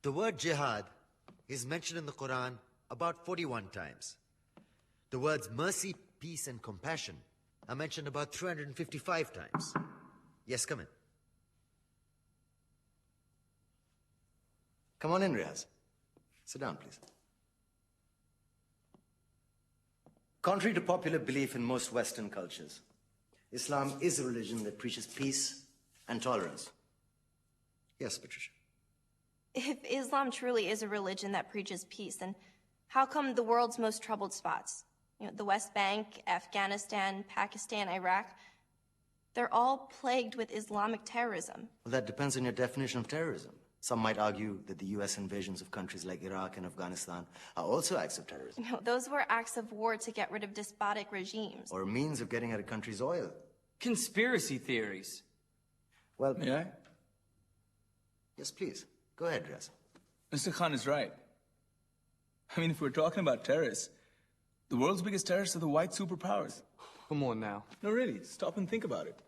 The word jihad is mentioned in the Quran about 41 times. The words mercy, peace, and compassion are mentioned about 355 times. Yes, come in. Come on in, Riaz. Sit down, please. Contrary to popular belief in most Western cultures, Islam is a religion that preaches peace and tolerance. Yes, Patricia. If Islam truly is a religion that preaches peace, then how come the world's most troubled spots, the West Bank, Afghanistan, Pakistan, Iraq, they're all plagued with Islamic terrorism? Well, that depends on your definition of terrorism. Some might argue that the U.S. invasions of countries like Iraq and Afghanistan are also acts of terrorism. No, those were acts of war to get rid of despotic regimes. Or a means of getting at a country's oil. Conspiracy theories. Well, May I? yes, please. Go ahead, Riaz. Mr. Khan is right. I mean, if we're talking about terrorists, the world's biggest terrorists are the white superpowers. Come on now. No, really, stop and think about it.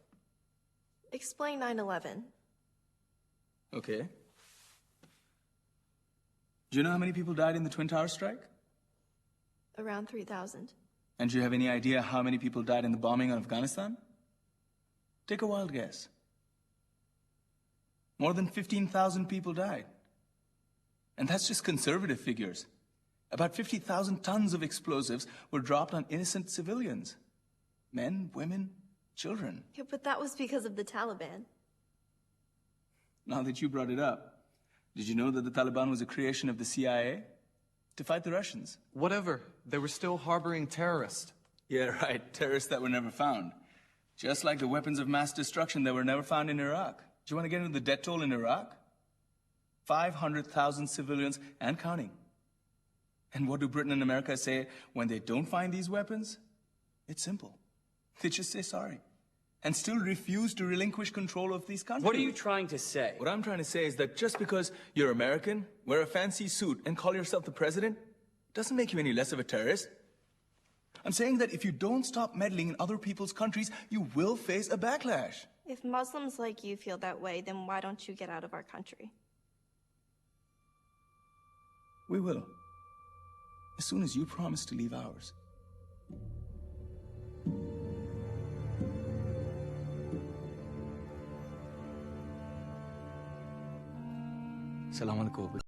Explain 9/11. Okay. Do you know how many people died in the Twin Towers strike? Around 3,000. And do you have any idea how many people died in the bombing of Afghanistan? Take a wild guess. More than 15,000 people died. And that's just conservative figures. About 50,000 tons of explosives were dropped on innocent civilians. Men, women, children. Yeah, but that was because of the Taliban. Now that you brought it up, did you know that the Taliban was a creation of the CIA? To fight the Russians. Whatever. They were still harboring terrorists. Yeah, right. Terrorists that were never found. Just like the weapons of mass destruction that were never found in Iraq. Do you want to get into the death toll in Iraq? 500,000 civilians and counting. And what do Britain and America say when they don't find these weapons? It's simple. They just say sorry. And still refuse to relinquish control of these countries. What are you trying to say? What I'm trying to say is that just because you're American, wear a fancy suit, and call yourself the president, doesn't make you any less of a terrorist. I'm saying that if you don't stop meddling in other people's countries, you will face a backlash. If Muslims like you feel that way, then why don't you get out of our country? We will. As soon as you promise to leave ours. Salam alaikum.